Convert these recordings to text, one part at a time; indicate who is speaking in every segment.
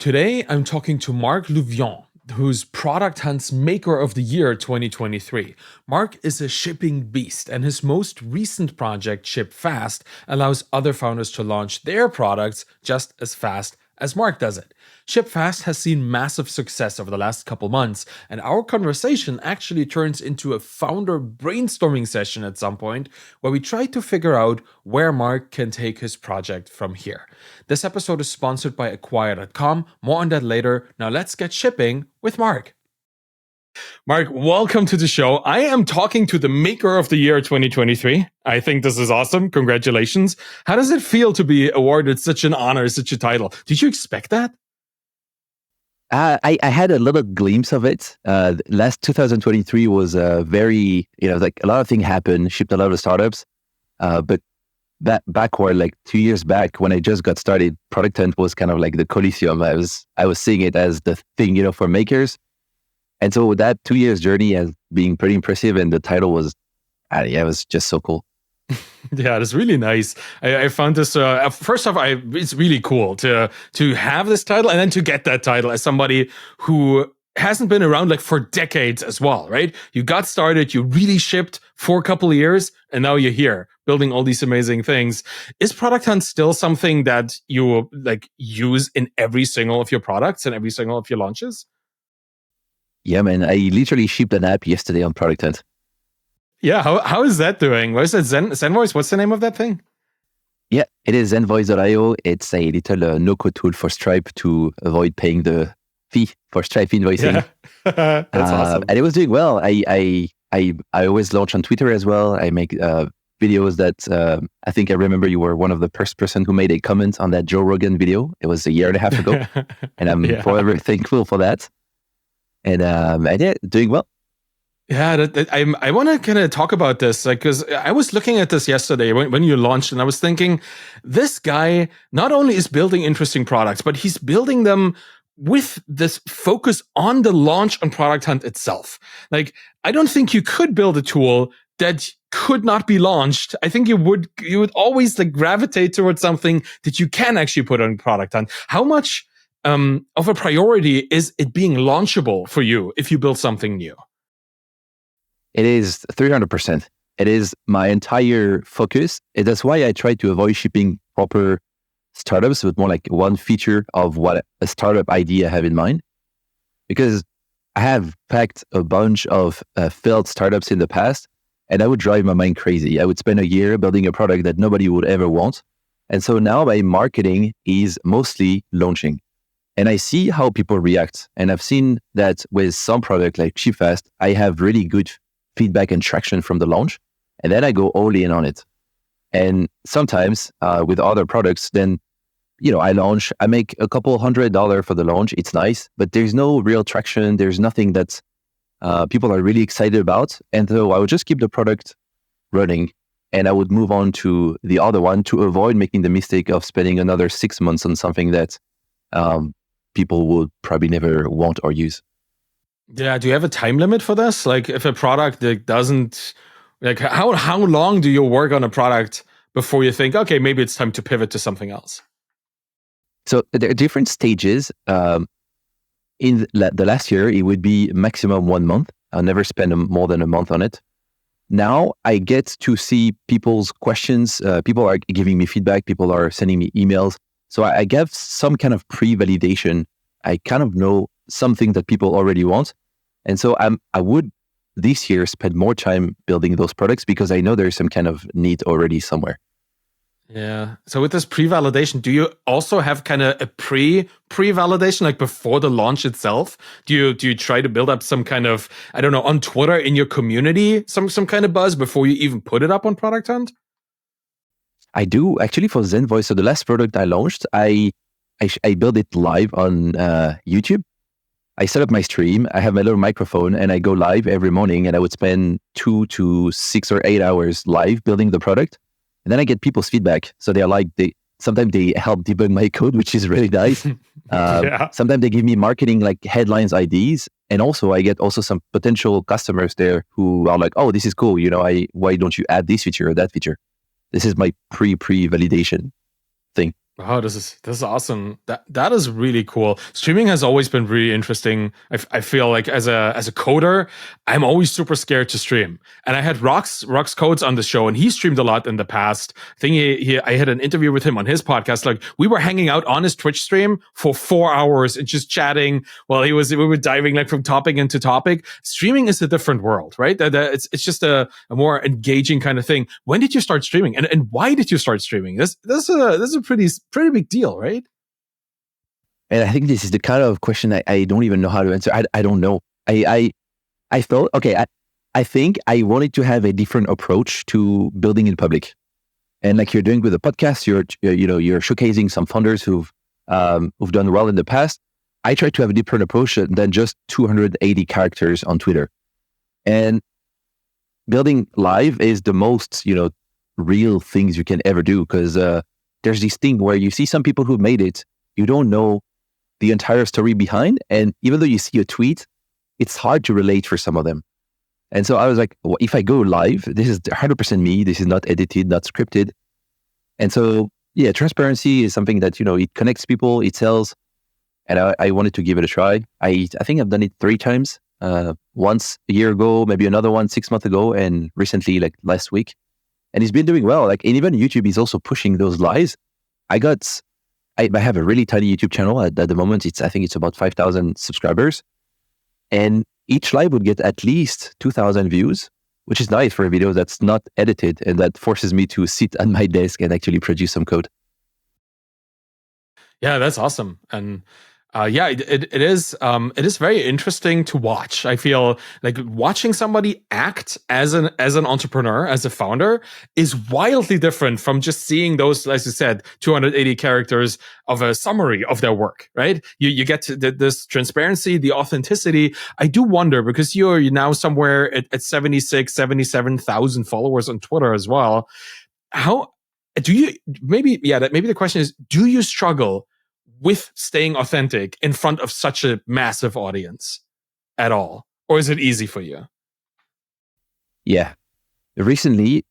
Speaker 1: Today, I'm talking to Marc Louvion, who's ProductHunt's Maker of the Year 2023. Marc is a shipping beast, and his most recent project, ShipFast, allows other founders to launch their products just as fast as Marc does it. ShipFast has seen massive success over the last couple months, and our conversation actually turns into a founder brainstorming session at some point where we try to figure out where Marc can take his project from here. This episode is sponsored by Acquire.com. More on that later. Now let's get shipping with Marc. Marc, welcome to the show. I am talking to the Maker of the Year 2023. I think this is awesome. Congratulations. How does it feel to be awarded such an honor, such a title? Did you expect that?
Speaker 2: I had a little glimpse of it. Last 2023 was very, like a lot of things happened, shipped a lot of startups. But backward, like 2 years back when I just got started, ProductHunt was kind of like the Coliseum. I was seeing it as the thing, for makers. And so that 2 years journey as being pretty impressive, and the title was, it was just so cool.
Speaker 1: Yeah, that's really nice. I found this, first off, it's really cool to have this title and then to get that title as somebody who hasn't been around like for decades as well, right? You got started, you really shipped for a couple of years, and now you're here building all these amazing things. Is ProductHunt still something that you like use in every single of your products and every single of your launches?
Speaker 2: Yeah, man, I literally shipped an app yesterday on ProductHunt.
Speaker 1: Yeah, how is that doing? What is it, ZenVoice? What's the name of that thing?
Speaker 2: Yeah, it is ZenVoice.io. It's a little no-code tool for Stripe to avoid paying the fee for Stripe invoicing.
Speaker 1: Yeah. That's awesome.
Speaker 2: And it was doing well. I always launch on Twitter as well. I make videos that I think I remember you were one of the first person who made a comment on that Joe Rogan video. It was a year and a half ago. And I'm forever thankful for that. And doing well.
Speaker 1: Yeah, I want to kind of talk about this, like, because I was looking at this yesterday when you launched, and I was thinking, this guy not only is building interesting products, but he's building them with this focus on the launch on ProductHunt itself. Like, I don't think you could build a tool that could not be launched. I think you would always like gravitate towards something that you can actually put on ProductHunt. How much of a priority is it being launchable for you if you build something new?
Speaker 2: It is 300%. It is my entire focus. That's why I try to avoid shipping proper startups with more like one feature of what a startup idea I have in mind. Because I have packed a bunch of failed startups in the past, and I would drive my mind crazy. I would spend a year building a product that nobody would ever want. And so now my marketing is mostly launching. And I see how people react. And I've seen that with some product like ShipFast, I have really good feedback and traction from the launch. And then I go all in on it. And sometimes with other products, then, I launch, I make a couple $100 for the launch. It's nice, but there's no real traction. There's nothing that people are really excited about. And so I would just keep the product running, and I would move on to the other one to avoid making the mistake of spending another 6 months on something that people would probably never want or use.
Speaker 1: Yeah, do you have a time limit for this? Like, if a product that doesn't, like, how long do you work on a product before you think, okay, maybe it's time to pivot to something else?
Speaker 2: So there are different stages. In the last year, it would be maximum 1 month. I'll never spend more than a month on it. Now I get to see people's questions. People are giving me feedback. People are sending me emails. So I get some kind of pre-validation. I kind of know something that people already want. And so I would this year spend more time building those products because I know there's some kind of need already somewhere.
Speaker 1: Yeah. So with this pre-validation, do you also have kind of a pre-validation, like before the launch itself? Do you try to build up some kind of, I don't know, on Twitter in your community, some kind of buzz before you even put it up on ProductHunt?
Speaker 2: I do actually for ZenVoice. So the last product I launched, I built it live on YouTube. I set up my stream. I have my little microphone, and I go live every morning. And I would spend 2 to 6 or 8 hours live building the product. And then I get people's feedback. So they're like, sometimes they help debug my code, which is really nice.
Speaker 1: Yeah.
Speaker 2: Sometimes they give me marketing like headlines, ideas. And also I get some potential customers there who are like, oh, this is cool. Why don't you add this feature or that feature? This is my pre-validation thing.
Speaker 1: Wow, this is awesome. That is really cool. Streaming has always been really interesting. I feel like as a coder, I'm always super scared to stream. And I had Rox Codes on the show, and he streamed a lot in the past. I think I had an interview with him on his podcast. Like we were hanging out on his Twitch stream for 4 hours and just chatting while we were diving like from topic into topic. Streaming is a different world, right? It's just a more engaging kind of thing. When did you start streaming, and why did you start streaming? This is a pretty big deal, right?
Speaker 2: And I think this is the kind of question I don't even know how to answer. I don't know. I thought, okay, I think I wanted to have a different approach to building in public. And like you're doing with the podcast, you're showcasing some founders who've done well in the past. I try to have a different approach than just 280 characters on Twitter. And building live is the most, real things you can ever do, because there's this thing where you see some people who made it, you don't know the entire story behind. And even though you see a tweet, it's hard to relate for some of them. And so I was like, well, if I go live, this is 100% me. This is not edited, not scripted. And so, yeah, transparency is something that, it connects people, it sells. And I wanted to give it a try. I think I've done it 3 times. Once a year ago, maybe another one 6 months ago, and recently, like last week. And it's been doing well. Like, and even YouTube is also pushing those lives. I have a really tiny YouTube channel at the moment. I think it's about 5,000 subscribers. And each live would get at least 2,000 views, which is nice for a video that's not edited and that forces me to sit at my desk and actually produce some code.
Speaker 1: Yeah, that's awesome. And it is very interesting to watch. I feel like watching somebody act as an entrepreneur, as a founder, is wildly different from just seeing those, as you said, 280 characters of a summary of their work, right? You get to this transparency, the authenticity. I do wonder, because you're now somewhere at 76, 77,000 followers on Twitter as well. How do you, maybe the question is, do you struggle with staying authentic in front of such a massive audience at all? Or is it easy for you?
Speaker 2: Yeah. Recently,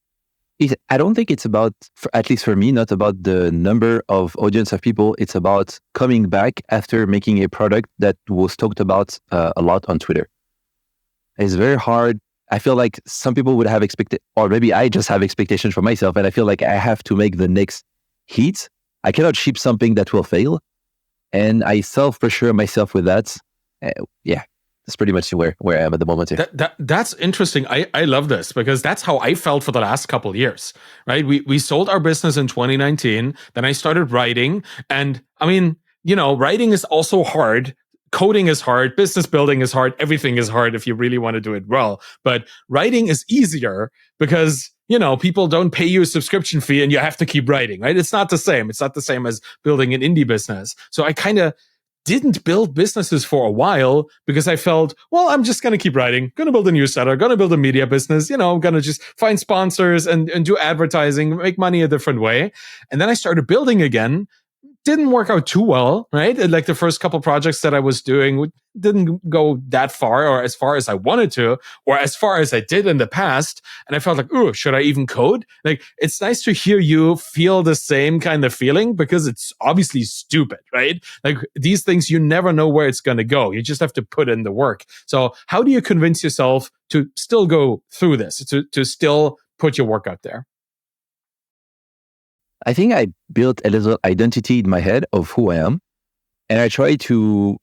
Speaker 2: I don't think it's about, at least for me, not about the number of audience of people. It's about coming back after making a product that was talked about a lot on Twitter. It's very hard. I feel like some people would have expected, or maybe I just have expectations for myself, and I feel like I have to make the next hit. I cannot ship something that will fail. And I self-pressure myself with that. That's pretty much where I am at the moment.
Speaker 1: That's interesting. I love this, because that's how I felt for the last couple of years, right? We sold our business in 2019. Then I started writing. And I mean, writing is also hard. Coding is hard. Business building is hard. Everything is hard if you really want to do it well. But writing is easier because people don't pay you a subscription fee and you have to keep writing, right? It's not the same. It's not the same as building an indie business. So I kind of didn't build businesses for a while because I felt, well, I'm just going to keep writing, going to build a newsletter, going to build a media business, I'm going to just find sponsors and do advertising, make money a different way. And then I started building again. Didn't work out too well, right? Like the first couple projects that I was doing didn't go that far, or as far as I wanted to, or as far as I did in the past. And I felt like, oh, should I even code? Like, it's nice to hear you feel the same kind of feeling, because it's obviously stupid, right? Like these things, you never know where it's going to go. You just have to put in the work. So how do you convince yourself to still go through this, to still put your work out there?
Speaker 2: I think I built a little identity in my head of who I am. And I try to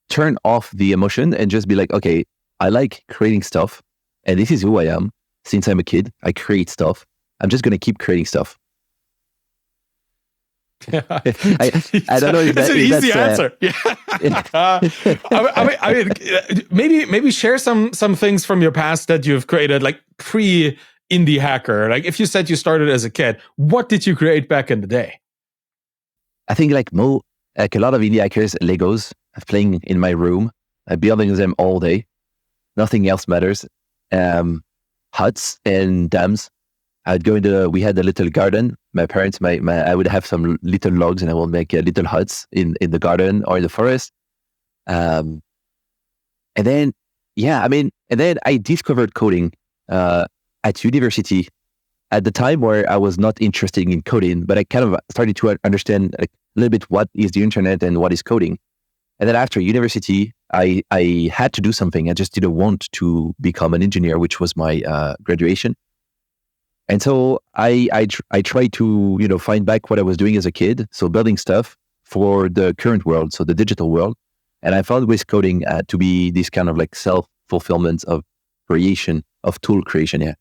Speaker 2: turn off the emotion and just be like, okay, I like creating stuff. And this is who I am. Since I'm a kid, I create stuff. I'm just going to keep creating stuff.
Speaker 1: Yeah.
Speaker 2: I don't know if
Speaker 1: that's an easy answer. I mean, maybe share some things from your past that you've created, like pre-indie hacker. Like if you said you started as a kid, what did you create back in the day?
Speaker 2: I think like a lot of indie hackers, Legos, playing in my room, building them all day. Nothing else matters. Huts and dams. I'd go we had a little garden. My parents, I would have some little logs and I will make little huts in the garden or in the forest. And then I discovered coding at university. at the time where I was not interested in coding, but I kind of started to understand a little bit what is the internet and what is coding. And then after university, I had to do something. I just didn't want to become an engineer, which was my graduation. And so I tried to, find back what I was doing as a kid. So building stuff for the current world, so the digital world. And I found with coding to be this kind of like self-fulfillment of creation, of tool creation. Yeah.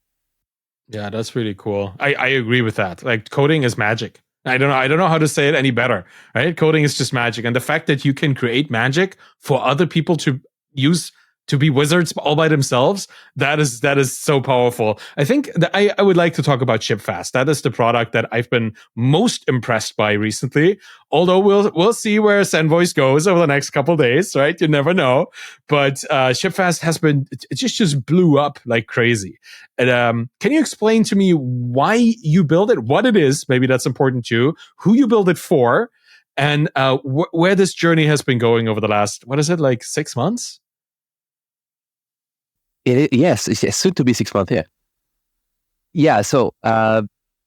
Speaker 1: Yeah, that's really cool. I agree with that. Like coding is magic. I don't know how to say it any better, right? Coding is just magic. And the fact that you can create magic for other people to use to be wizards all by themselves, that is so powerful. I think that I would like to talk about ShipFast. That is the product that I've been most impressed by recently. Although we'll see where SendVoice goes over the next couple of days, right? You never know. But ShipFast has been, it just blew up like crazy. And can you explain to me why you build it, what it is? Maybe that's important too. Who you build it for, and where this journey has been going over the last, what is it, like 6 months?
Speaker 2: Yes, it's soon to be 6 months. Yeah, yeah. So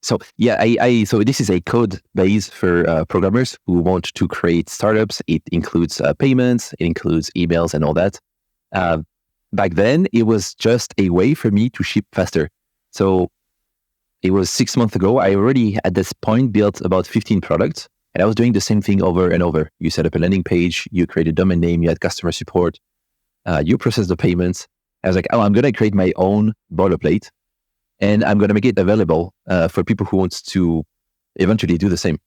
Speaker 2: this is a code base for programmers who want to create startups. It includes payments, it includes emails, and all that. Back then, it was just a way for me to ship faster. So it was 6 months ago. I already at this point built about 15 products, and I was doing the same thing over and over. You set up a landing page, you create a domain name, you had customer support, you process the payments. I was like, I'm going to create my own boilerplate, and I'm going to make it available for people who want to eventually do the same.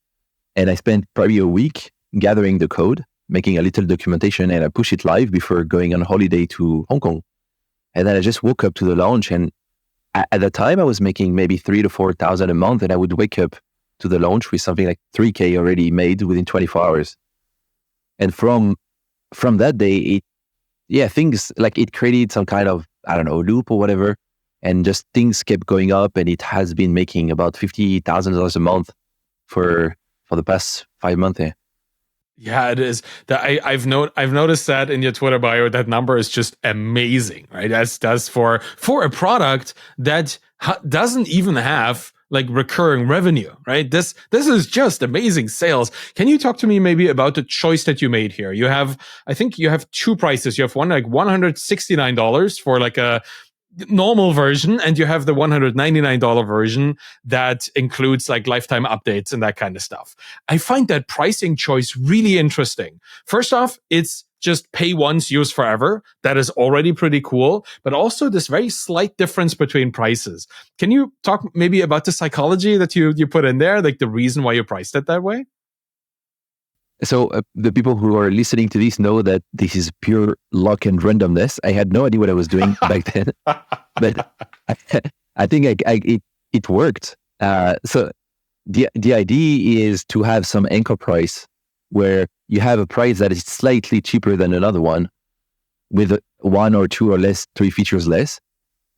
Speaker 2: And I spent probably a week gathering the code, making a little documentation, and I pushed it live before going on holiday to Hong Kong. And then I just woke up to the launch, and at the time I was making maybe 3,000 to 4,000 a month, and I would wake up to the launch with something like 3K already made within 24 hours. And from that day, things like it created some kind of, I don't know, loop or whatever. And just things kept going up, and it has been making about $50,000 a month for the past 5 months. Yeah.
Speaker 1: Yeah, it is. I've noticed that in your Twitter bio, that number is just amazing, right? That's for a product that doesn't even have like recurring revenue, right? This is just amazing sales. Can you talk to me maybe about the choice that you made here? I think you have two prices. You have one like $169 for like a normal version, and you have the $199 version that includes like lifetime updates and that kind of stuff. I find that pricing choice really interesting. First off, it's just pay once, use forever. That is already pretty cool, but also this very slight difference between prices. Can you talk maybe about the psychology that you put in there, like the reason why you priced it that way?
Speaker 2: So the people who are listening to this know that this is pure luck and randomness. I had no idea what I was doing back then, but I think it worked. So the idea is to have some anchor price where you have a price that is slightly cheaper than another one with one or two or less, three features less,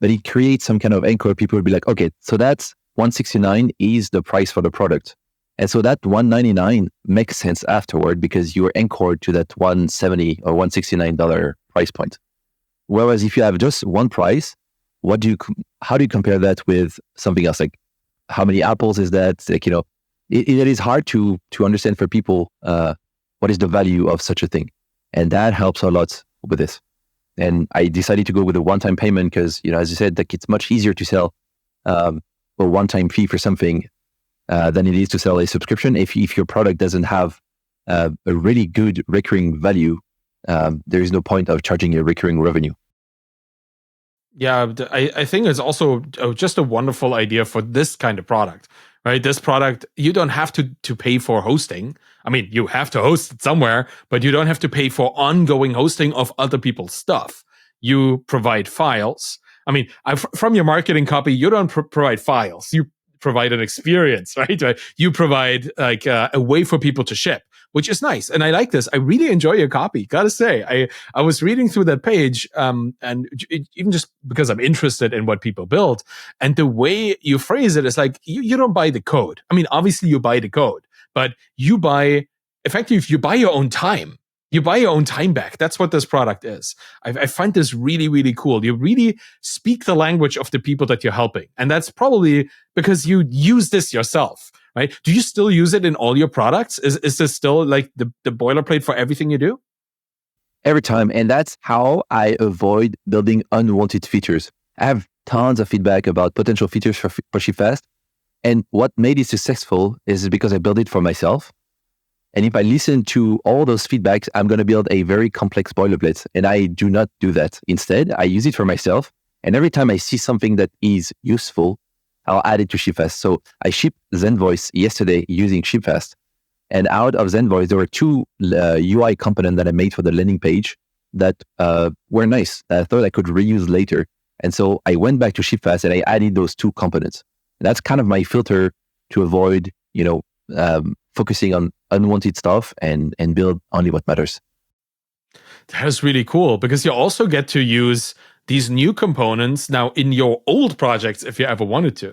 Speaker 2: but it creates some kind of anchor. People will be like, okay, so that's $169 is the price for the product. And so that $199 makes sense afterward because you're anchored to that $170 or $169 price point. Whereas if you have just one price, how do you compare that with something else? Like how many apples is that? Like, it is hard to understand for people what is the value of such a thing. And that helps a lot with this. And I decided to go with a one-time payment because, as you said, like it's much easier to sell a one-time fee for something than it is to sell a subscription. If your product doesn't have a really good recurring value, there is no point of charging a recurring revenue.
Speaker 1: Yeah, I think it's also just a wonderful idea for this kind of product, right? This product, you don't have to pay for hosting. I mean, you have to host it somewhere, but you don't have to pay for ongoing hosting of other people's stuff. You provide files. I mean, from your marketing copy, you don't provide files. You provide an experience, right? You provide like a way for people to ship, which is nice. And I like this. I really enjoy your copy. Gotta say, I was reading through that page, and even just because I'm interested in what people build, and the way you phrase it is like you don't buy the code. I mean, obviously you buy the code, but you buy effectively you buy your own time. You buy your own time back. That's what this product is. I find this really, really cool. You really speak the language of the people that you're helping. And that's probably because you use this yourself, right? Do you still use it in all your products? Is this still like the boilerplate for everything you do?
Speaker 2: Every time. And that's how I avoid building unwanted features. I have tons of feedback about potential features for ShipFast. And what made it successful is because I built it for myself. And if I listen to all those feedbacks, I'm going to build a very complex boilerplate. And I do not do that. Instead, I use it for myself. And every time I see something that is useful, I'll add it to ShipFast. So I shipped ZenVoice yesterday using ShipFast. And out of ZenVoice, there were two UI components that I made for the landing page that were nice, that I thought I could reuse later. And so I went back to ShipFast and I added those two components. And that's kind of my filter to avoid, focusing on unwanted stuff and build only what matters.
Speaker 1: That is really cool because you also get to use these new components now in your old projects if you ever wanted to.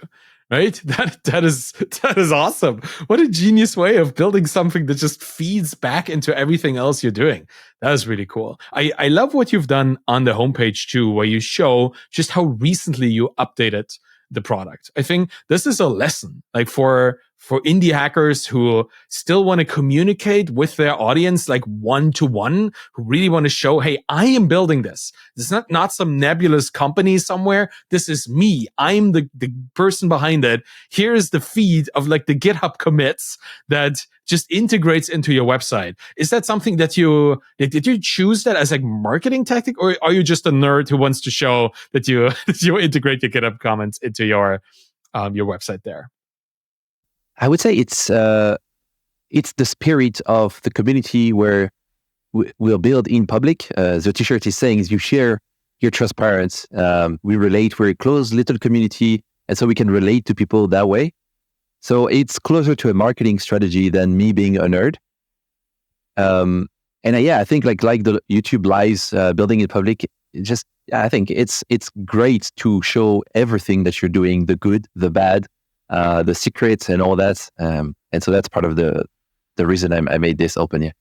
Speaker 1: Right? That is awesome. What a genius way of building something that just feeds back into everything else you're doing. That is really cool. I love what you've done on the homepage too, where you show just how recently you updated the product. I think this is a lesson like for indie hackers who still want to communicate with their audience like one-to-one, who really want to show, hey, I am building this. This is not some nebulous company somewhere. This is me. I'm the person behind it. Here's the feed of like the GitHub commits that just integrates into your website. Is that something that did you choose that as a marketing tactic, or are you just a nerd who wants to show that you integrate your GitHub comments into your website there?
Speaker 2: I would say it's the spirit of the community where we'll build in public. The t-shirt is saying is you share, you're transparent. We relate, we're a close little community. And so we can relate to people that way. So it's closer to a marketing strategy than me being a nerd. I think like the YouTube lives, building in public, I think it's great to show everything that you're doing, the good, the bad, the secrets and all that. And so that's part of the reason I made this open. Yeah.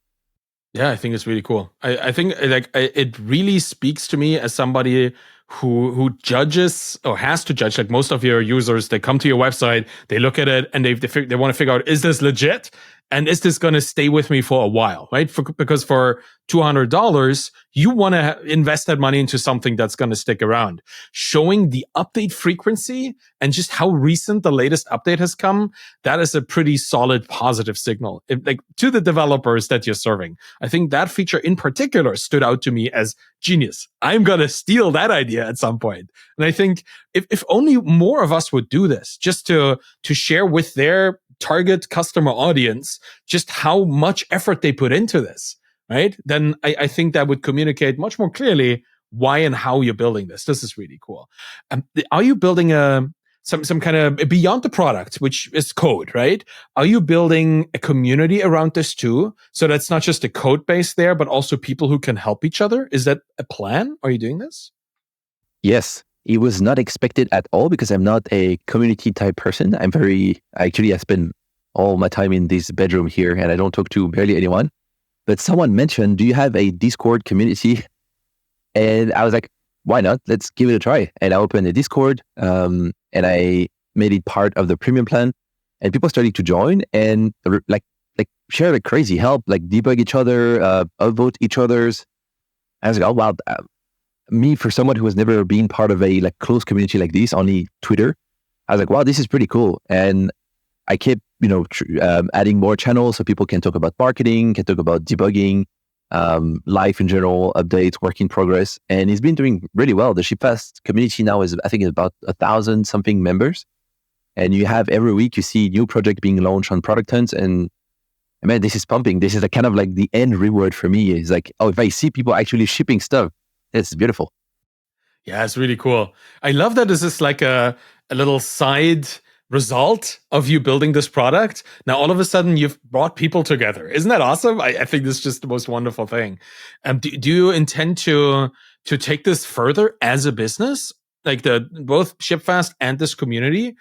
Speaker 1: Yeah, I think it's really cool. I think it really speaks to me as somebody who judges or has to judge. Like most of your users, they come to your website, they look at it, and they want to figure out, is this legit? And is this going to stay with me for a while, right? Because for $200, you want to invest that money into something that's going to stick around. Showing the update frequency and just how recent the latest update has come, that is a pretty solid positive signal, like to the developers that you're serving. I think that feature in particular stood out to me as genius. I'm going to steal that idea at some point. And I think if only more of us would do this, just to share with their target customer audience just how much effort they put into this, right? Then I think that would communicate much more clearly why and how you're building this. This is really cool. Are you building some kind of beyond the product, which is code, right? Are you building a community around this too? So that's not just a code base there, but also people who can help each other. Is that a plan? Are you doing this?
Speaker 2: Yes. It was not expected at all because I'm not a community type person. I spend all my time in this bedroom here and I don't talk to barely anyone. But someone mentioned, do you have a Discord community? And I was like, why not? Let's give it a try. And I opened a Discord and I made it part of the premium plan. And people started to join and like share like crazy, help, like debug each other, upvote each other's. I was like, oh, wow. Me, for someone who has never been part of a like close community like this, only Twitter, I was like, wow, this is pretty cool. And I kept, adding more channels so people can talk about marketing, can talk about debugging, life in general, updates, work in progress. And it's been doing really well. The ShipFast community now is, I think, about 1,000 something members. And you have every week, you see new project being launched on ProductHunt. And man, this is pumping. This is a kind of like the end reward for me. Is like, oh, if I see people actually shipping stuff, it's beautiful.
Speaker 1: Yeah, it's really cool. I love that this is like a little side result of you building this product. Now, all of a sudden, you've brought people together. Isn't that awesome? I think this is just the most wonderful thing. Do you intend to take this further as a business? Like both ShipFast and this community?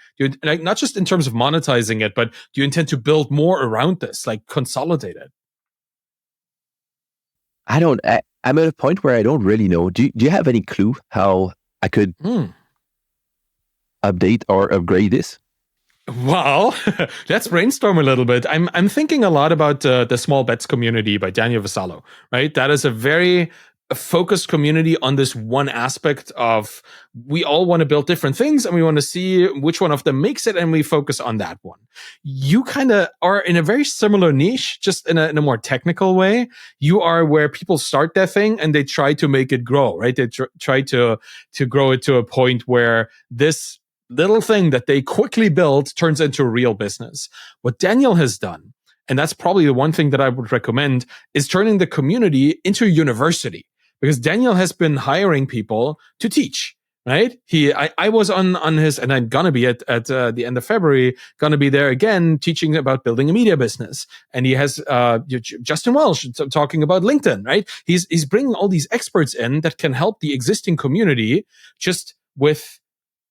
Speaker 1: Like not just in terms of monetizing it, but do you intend to build more around this, like consolidate it?
Speaker 2: I don't. I'm at a point where I don't really know. Do you have any clue how I could update or upgrade this?
Speaker 1: Well, let's brainstorm a little bit. I'm thinking a lot about the Small Bets community by Daniel Vassallo, right? That is a very focused community on this one aspect of we all want to build different things and we want to see which one of them makes it and we focus on that one. You kind of are in a very similar niche, just in a more technical way. You are where people start their thing and they try to make it grow, right? They try to grow it to a point where this little thing that they quickly build turns into a real business. What Daniel has done, and that's probably the one thing that I would recommend, is turning the community into a university. Because Daniel has been hiring people to teach, right? I was on his, and I'm gonna be at the end of February, gonna be there again teaching about building a media business. And he has Justin Welsh talking about LinkedIn, right? He's bringing all these experts in that can help the existing community just with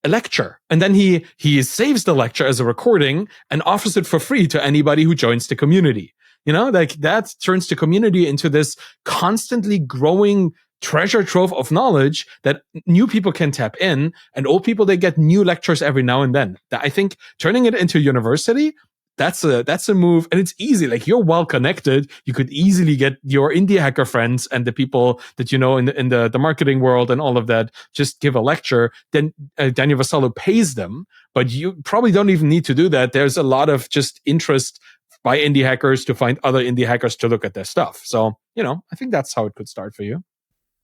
Speaker 1: a lecture. And then he saves the lecture as a recording and offers it for free to anybody who joins the community. You know, like that turns the community into this constantly growing treasure trove of knowledge that new people can tap in, and old people, they get new lectures every now and then. I think turning it into a university, that's a move, and it's easy. Like, you're well connected. You could easily get your indie hacker friends and the people that you know in the marketing world and all of that, just give a lecture. Then Daniel Vassallo pays them, but you probably don't even need to do that. There's a lot of just interest by indie hackers to find other indie hackers to look at their stuff. So, you know, I think that's how it could start for you.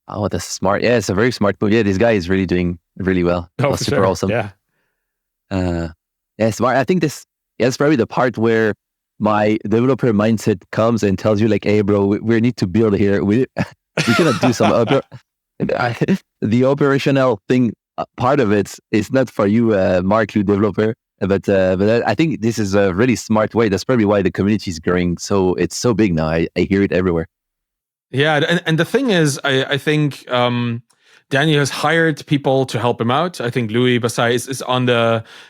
Speaker 2: Oh, that's smart. Yeah, it's a very smart move. Yeah, this guy is really doing really well.
Speaker 1: Oh,
Speaker 2: That's super
Speaker 1: sure.
Speaker 2: awesome.
Speaker 1: Yeah.
Speaker 2: Yeah, smart. I think it's probably the part where my developer mindset comes and tells you like, hey, bro, we need to build here. We cannot do some the operational thing. Part of it is not for you, Marc, you developer. But I think this is a really smart way. That's probably why the community is growing. So it's so big now. I hear it everywhere.
Speaker 1: Yeah, and the thing is, I think Daniel has hired people to help him out. I think Louis Basai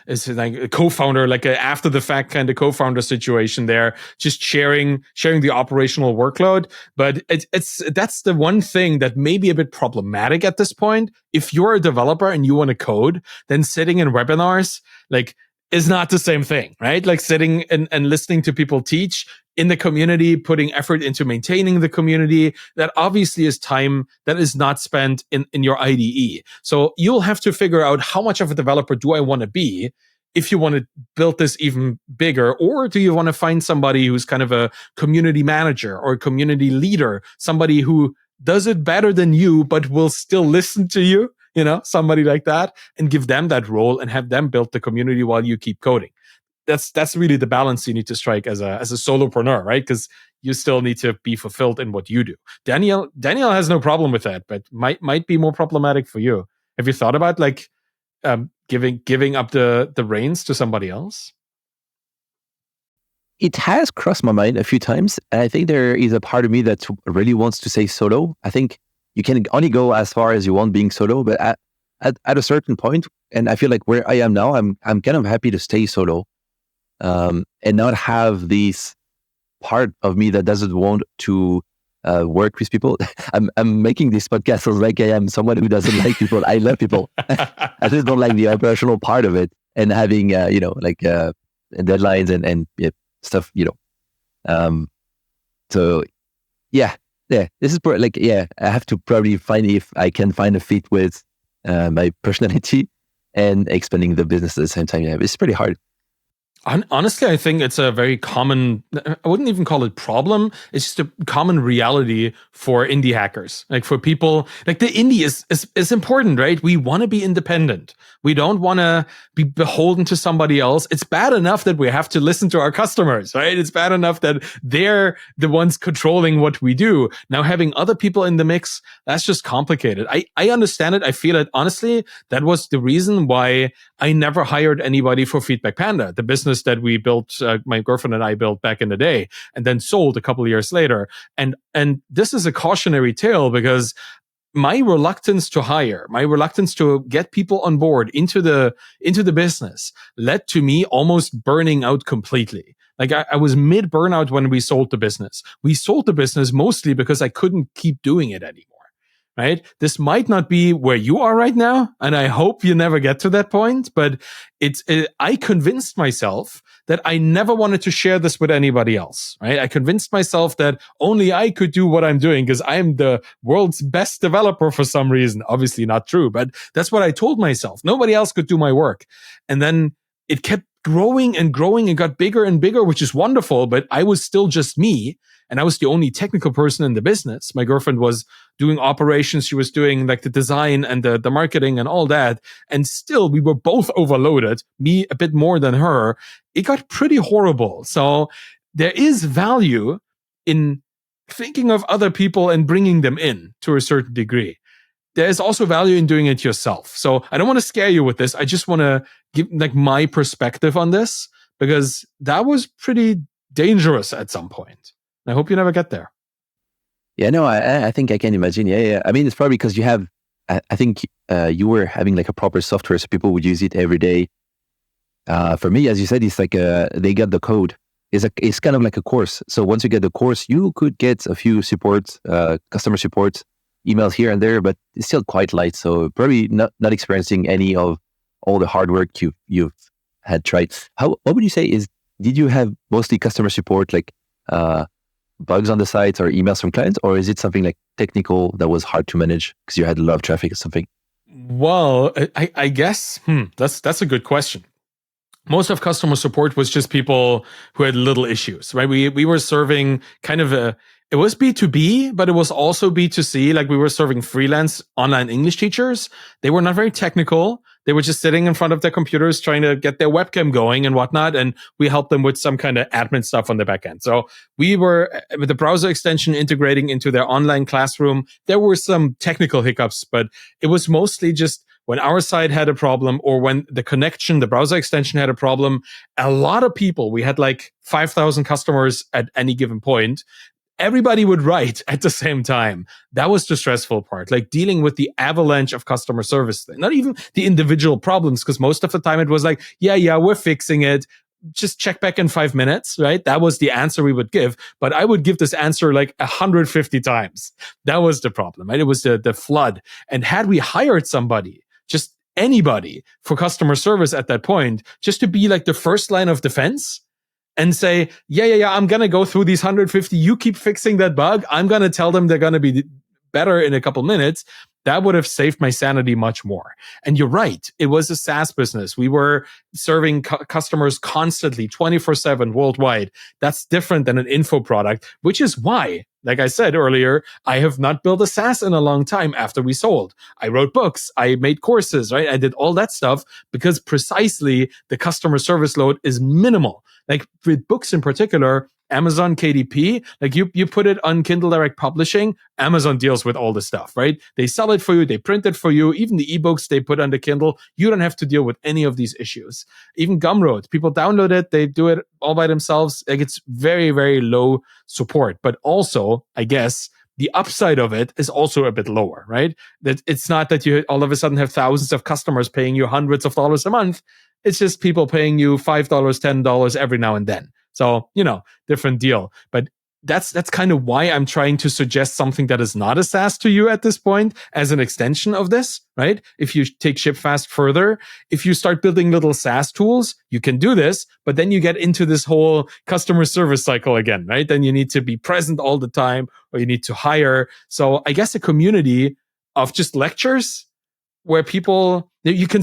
Speaker 1: is like a co-founder, like a after the fact kind of co-founder situation there, just sharing the operational workload. But that's the one thing that may be a bit problematic at this point. If you're a developer and you want to code, then sitting in webinars, like, is not the same thing, right? Like sitting and listening to people teach in the community, putting effort into maintaining the community, that obviously is time that is not spent in your IDE. So you'll have to figure out, how much of a developer do I want to be if you want to build this even bigger? Or do you want to find somebody who's kind of a community manager or a community leader, somebody who does it better than you, but will still listen to you? You know, somebody like that, and give them that role and have them build the community while you keep coding. That's really the balance you need to strike as a solopreneur, right? Because you still need to be fulfilled in what you do. Daniel has no problem with that, but might be more problematic for you. Have you thought about like giving up the reins to somebody else?
Speaker 2: It has crossed my mind a few times. And I think there is a part of me that really wants to say solo. I think you can only go as far as you want being solo, but at a certain point, and I feel like where I am now, I'm kind of happy to stay solo, and not have this part of me that doesn't want to work with people. I'm making this podcast like I am someone who doesn't like people. I love people. I just don't like the operational part of it, and having deadlines and stuff. So yeah. Yeah, this is I have to probably find if I can find a fit with my personality and expanding the business at the same time. Yeah, it's pretty hard.
Speaker 1: Honestly, I think it's a very common, I wouldn't even call it problem. It's just a common reality for indie hackers. Like, for people, like, the indie is important, right? We want to be independent. We don't want to be beholden to somebody else. It's bad enough that we have to listen to our customers, right? It's bad enough that they're the ones controlling what we do. Now, having other people in the mix, that's just complicated. I understand it. I feel it. Honestly, that was the reason why I never hired anybody for Feedback Panda, the business that we built, my girlfriend and I built back in the day, and then sold a couple of years later. And this is a cautionary tale, because my reluctance to hire, my reluctance to get people on board into the business led to me almost burning out completely. Like I was mid burnout when we sold the business. We sold the business mostly because I couldn't keep doing it anymore. Right? This might not be where you are right now, and I hope you never get to that point, but I convinced myself that I never wanted to share this with anybody else, right? I convinced myself that only I could do what I'm doing because I'm the world's best developer for some reason. Obviously not true, but that's what I told myself. Nobody else could do my work. And then it kept growing and growing and got bigger and bigger, which is wonderful, but I was still just me. And I was the only technical person in the business. My girlfriend was doing operations. She was doing like the design and the marketing and all that. And still we were both overloaded, me a bit more than her. It got pretty horrible. So there is value in thinking of other people and bringing them in to a certain degree. There's also value in doing it yourself. So I don't want to scare you with this. I just want to give like my perspective on this because that was pretty dangerous at some point. I hope you never get there.
Speaker 2: Yeah, no, I think I can imagine. Yeah. I mean, it's probably because you have, I think you were having like a proper software, so people would use it every day. For me, as you said, it's like they get the code. It's kind of like a course. So once you get the course, you could get a few support, customer support emails here and there, but it's still quite light. So probably not experiencing any of all the hard work you've had tried. What would you say did you have mostly customer support, like bugs on the site or emails from clients, or is it something like technical that was hard to manage because you had a lot of traffic or something?
Speaker 1: Well, I guess that's a good question. Most of customer support was just people who had little issues, right? We were serving kind of it was B2B, but it was also B2C. Like we were serving freelance online English teachers. They were not very technical. They were just sitting in front of their computers trying to get their webcam going and whatnot. And we helped them with some kind of admin stuff on the back end. So we were with the browser extension integrating into their online classroom. There were some technical hiccups, but it was mostly just when our site had a problem or when the browser extension had a problem. A lot of people, we had like 5,000 customers at any given point. Everybody would write at the same time. That was the stressful part, like dealing with the avalanche of customer service, not even the individual problems, because most of the time it was like, yeah, we're fixing it. Just check back in 5 minutes, right? That was the answer we would give. But I would give this answer like 150 times. That was the problem, right? It was the flood. And had we hired somebody, just anybody for customer service at that point, just to be like the first line of defense, and say, yeah, I'm going to go through these 150. You keep fixing that bug. I'm going to tell them they're going to be better in a couple minutes. That would have saved my sanity much more. And you're right. It was a SaaS business. We were serving customers constantly, 24/7 worldwide. That's different than an info product, which is why, like I said earlier, I have not built a SaaS in a long time after we sold. I wrote books. I made courses, right? I did all that stuff because precisely the customer service load is minimal. Like with books in particular, Amazon KDP, like you put it on Kindle Direct Publishing, Amazon deals with all the stuff, right? They sell it for you, they print it for you, even the ebooks they put on the Kindle, you don't have to deal with any of these issues. Even Gumroad, people download it, they do it all by themselves. Like it's very, very low support. But also, I guess, the upside of it is also a bit lower, right? That it's not that you all of a sudden have thousands of customers paying you hundreds of dollars a month. It's just people paying you $5, $10 every now and then. So, different deal. But that's kind of why I'm trying to suggest something that is not a SaaS to you at this point as an extension of this, right? If you take ShipFast further, if you start building little SaaS tools, you can do this, but then you get into this whole customer service cycle again, right? Then you need to be present all the time or you need to hire. So I guess a community of just lectures where you can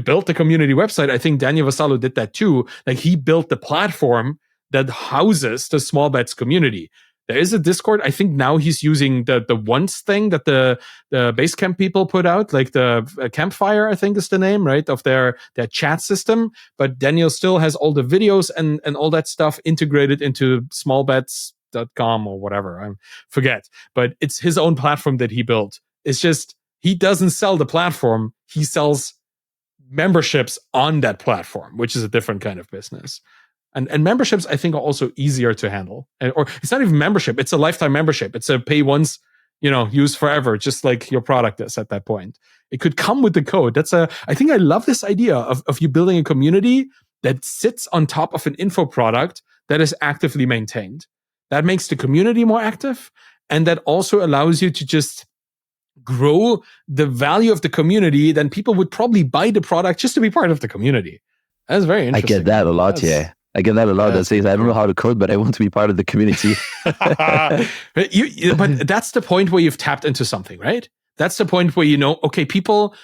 Speaker 1: build the community website. I think Daniel Vassallo did that too. Like he built the platform that houses the small bets community. There is a Discord. I think now he's using the once thing that the Basecamp people put out, like the Campfire, I think is the name, right, of their chat system. But Daniel still has all the videos and all that stuff integrated into smallbets.com or whatever. I forget. But it's his own platform that he built. It's just, he doesn't sell the platform. He sells memberships on that platform, which is a different kind of business. And memberships, I think, are also easier to handle. Or it's not even membership. It's a lifetime membership. It's a pay once, use forever, just like your product is at that point. It could come with the code. I think I love this idea of you building a community that sits on top of an info product that is actively maintained. That makes the community more active, and that also allows you to just grow the value of the community. Then people would probably buy the product just to be part of the community. That's very
Speaker 2: I
Speaker 1: interesting.
Speaker 2: get that a lot. Yeah. I get that a lot. That says, I don't know how to code, but I want to be part of the community.
Speaker 1: But that's the point where you've tapped into something, right? That's the point where okay, people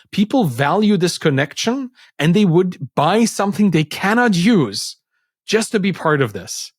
Speaker 1: value this connection, and they would buy something they cannot use just to be part of this.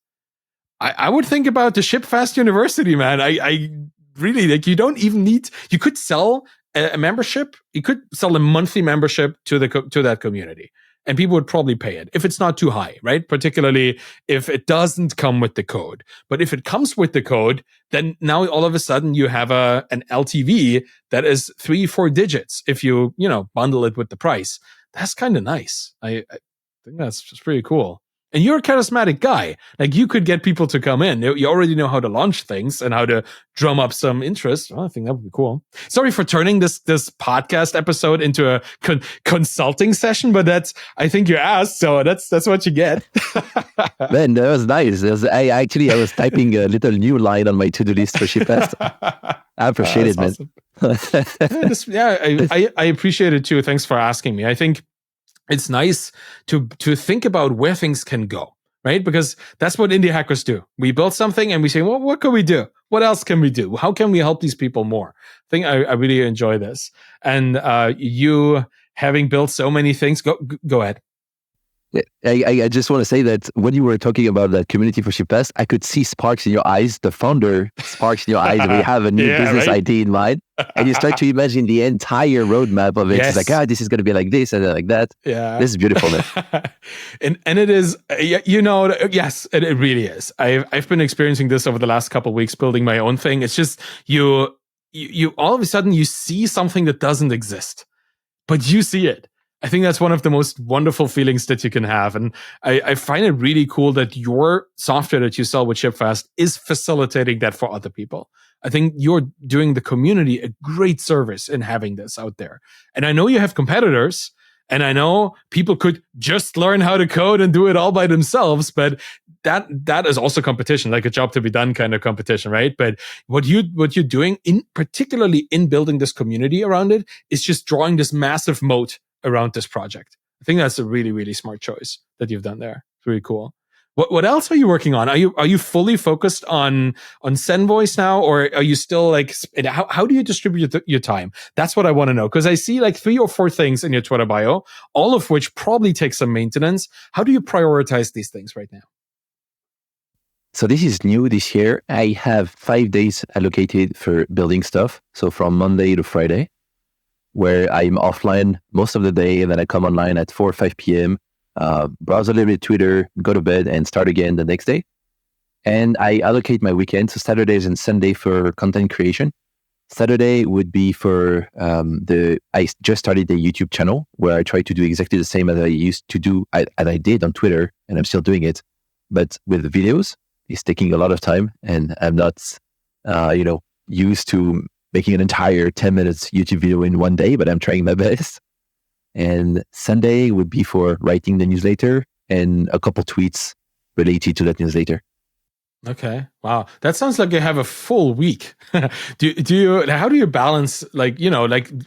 Speaker 1: I would think about the ShipFast University, man. I really, like, you don't even need. You could sell a membership. You could sell a monthly membership to that community, and people would probably pay it if it's not too high, right? Particularly if it doesn't come with the code. But if it comes with the code, then now all of a sudden you have an LTV that is 3-4 digits if you bundle it with the price. That's kind of nice. I think that's pretty cool. And you're a charismatic guy. Like, you could get people to come in. You already know how to launch things and how to drum up some interest. Well, I think that would be cool. Sorry for turning this podcast episode into a consulting session, but I think you asked, so that's what you get.
Speaker 2: Man, that was nice. I was typing a little new line on my to-do list for ShipFast. I appreciate it, man.
Speaker 1: Awesome. I appreciate it too. Thanks for asking me. I think it's nice to think about where things can go, right? Because that's what indie hackers do. We build something and we say, well, what can we do? What else can we do? How can we help these people more? I think I really enjoy this. And you having built so many things, go ahead.
Speaker 2: I just want to say that when you were talking about that community for ShipFast, I could see sparks in your eyes, the founder sparks in your eyes, where you have a new business idea in mind. And you start to imagine the entire roadmap of it. Yes. It's like, this is going to be like this and like that. Yeah. This is beautiful, man.
Speaker 1: and it is, yes, it really is. I've been experiencing this over the last couple of weeks, building my own thing. It's just, you all of a sudden you see something that doesn't exist, but you see it. I think that's one of the most wonderful feelings that you can have. And I find it really cool that your software that you sell with ShipFast is facilitating that for other people. I think you're doing the community a great service in having this out there. And I know you have competitors, and I know people could just learn how to code and do it all by themselves, but that is also competition, like a job to be done kind of competition, right? But what you're doing, particularly in building this community around it, is just drawing this massive moat around this project. I think that's a really, really smart choice that you've done there. It's really cool. What else are you working on? Are you fully focused on SendVoice now, or are you still like, how do you distribute your time? That's what I want to know, because I see like 3 or 4 things in your Twitter bio, all of which probably take some maintenance. How do you prioritize these things right now?
Speaker 2: So this is new this year. I have 5 days allocated for building stuff. So from Monday to Friday, where I'm offline most of the day, and then I come online at 4 or 5 p.m., browse a little bit Twitter, go to bed, and start again the next day. And I allocate my weekend, so Saturdays and Sunday for content creation. Saturday would be for I just started a YouTube channel where I try to do exactly the same as I used to do, as I did on Twitter, and I'm still doing it, but with videos. It's taking a lot of time, and I'm not, used to making an entire 10 minutes YouTube video in one day, but I'm trying my best. And Sunday would be for writing the newsletter and a couple tweets related to that newsletter.
Speaker 1: Okay. Wow. That sounds like you have a full week. How do you balance, like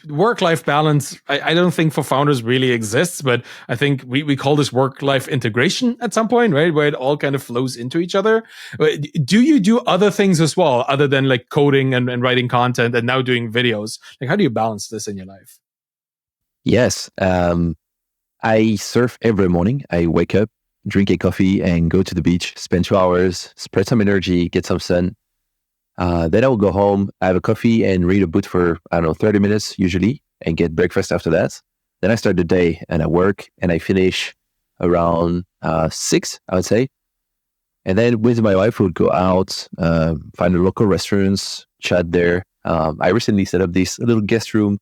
Speaker 1: work-life balance? I don't think for founders really exists, but I think we call this work-life integration at some point, right? Where it all kind of flows into each other. Do you do other things as well, other than like coding and writing content and now doing videos? Like, how do you balance this in your life?
Speaker 2: Yes. I surf every morning. I wake up, drink a coffee, and go to the beach, spend 2 hours, spread some energy, get some sun. Then I will go home, have a coffee, and read a book for, 30 minutes usually, and get breakfast after that. Then I start the day, and I work, and I finish around 6, I would say. And then with my wife, we would go out, find a local restaurants, chat there. I recently set up this little guest room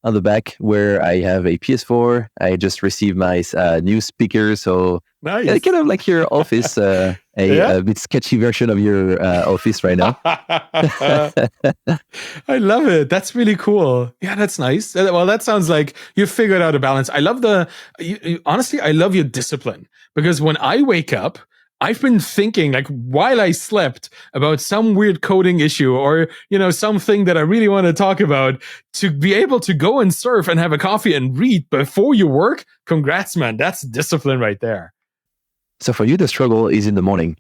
Speaker 2: on the back where I have a PS4. I just received my new speaker. So yeah,
Speaker 1: Nice.
Speaker 2: kind of like your office,
Speaker 1: Yeah.
Speaker 2: a bit sketchy version of your office right now.
Speaker 1: I love it. That's really cool. Yeah, that's nice. Well, that sounds like you figured out a balance. I love honestly, I love your discipline because when I wake up, I've been thinking like while I slept about some weird coding issue or, something that I really want to talk about to be able to go and surf and have a coffee and read before you work. Congrats, man. That's discipline right there.
Speaker 2: So for you, the struggle is in the morning.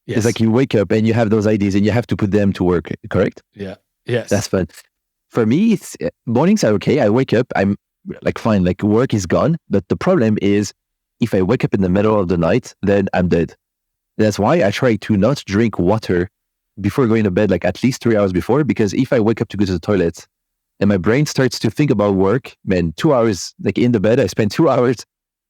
Speaker 1: Yes.
Speaker 2: It's like you wake up and you have those ideas and you have to put them to work, correct?
Speaker 1: Yeah. Yes.
Speaker 2: That's fun. For me, mornings are okay. I wake up, I'm like fine, like work is gone. But the problem is if I wake up in the middle of the night, then I'm dead. That's why I try to not drink water before going to bed, like at least 3 hours before, because if I wake up to go to the toilet and my brain starts to think about work, man, 2 hours, like in the bed, I spend 2 hours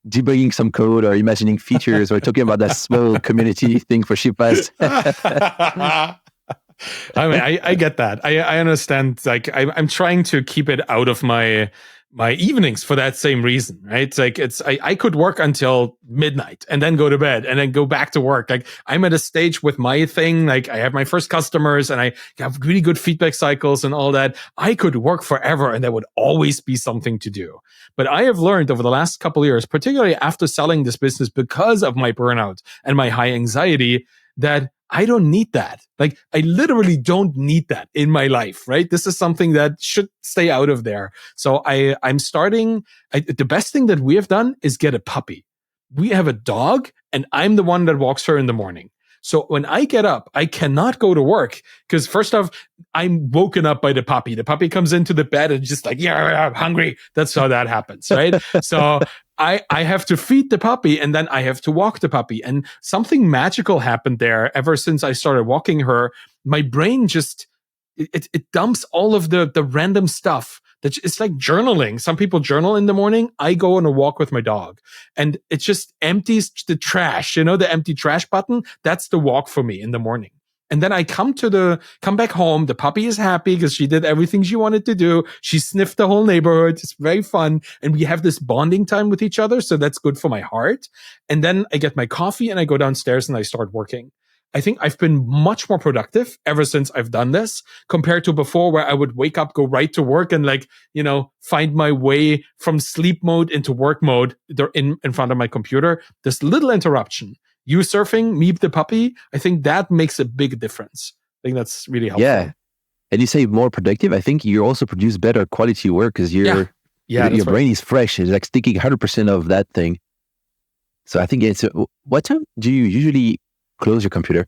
Speaker 2: debugging some code or imagining features or talking about that small community thing for ShipFast.
Speaker 1: I mean, I get that. I understand. Like, I'm trying to keep it out of my evenings for that same reason, right? It's like I could work until midnight and then go to bed and then go back to work. Like I'm at a stage with my thing. Like I have my first customers and I have really good feedback cycles and all that. I could work forever and there would always be something to do. But I have learned over the last couple of years, particularly after selling this business because of my burnout and my high anxiety, that I don't need that. Like I literally don't need that in my life, right? This is something that should stay out of there. So I'm starting, the best thing that we have done is get a puppy. We have a dog and I'm the one that walks her in the morning. So when I get up, I cannot go to work because first off, I'm woken up by the puppy. The puppy comes into the bed and just like, yeah, I'm hungry. That's how that happens, right? So I have to feed the puppy and then I have to walk the puppy. And something magical happened there ever since I started walking her. My brain just, it dumps all of the random stuff. It's like journaling. Some people journal in the morning. I go on a walk with my dog and it just empties the trash, the empty trash button. That's the walk for me in the morning. And then I come back home. The puppy is happy because she did everything she wanted to do. She sniffed the whole neighborhood. It's very fun. And we have this bonding time with each other. So that's good for my heart. And then I get my coffee and I go downstairs and I start working. I think I've been much more productive ever since I've done this compared to before where I would wake up, go right to work and find my way from sleep mode into work mode in front of my computer. This little interruption, you surfing, me the puppy, I think that makes a big difference. I think that's really helpful.
Speaker 2: Yeah. And you say more productive. I think you also produce better quality work because your brain is fresh. It's like sticking 100% of that thing. So I think what time do you usually close your computer?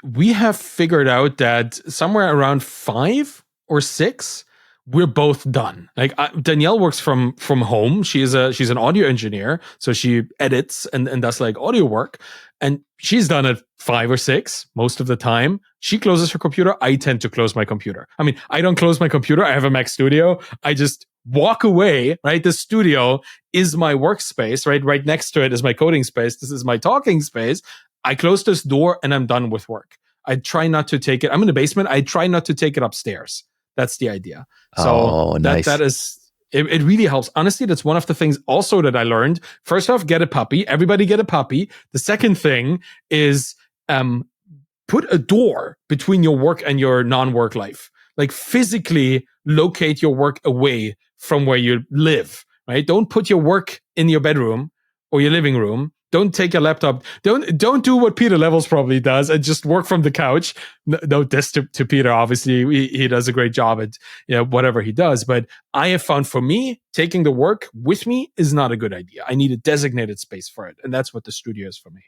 Speaker 1: We have figured out that somewhere around 5 or 6, we're both done. Like Danielle works from home. She's an audio engineer, so she edits and does like audio work, and she's done at 5 or 6 most of the time. She closes her computer. I tend to close my computer. I mean, I don't close my computer. I have a Mac Studio. I just walk away, right? The studio is my workspace, right? Right next to it is my coding space. This is my talking space. I close this door and I'm done with work. I try not to take it. I'm in the basement. I try not to take it upstairs. That's the idea. So
Speaker 2: nice.
Speaker 1: that is, it really helps. Honestly, that's one of the things also that I learned. First off, get a puppy. Everybody get a puppy. The second thing is put a door between your work and your non-work life. Like physically locate your work away from where you live, right? Don't put your work in your bedroom or your living room. Don't take a laptop. Don't do what Peter Levels probably does and just work from the couch. No diss to Peter. Obviously, he does a great job at whatever he does. But I have found for me, taking the work with me is not a good idea. I need a designated space for it, and that's what the studio is for me.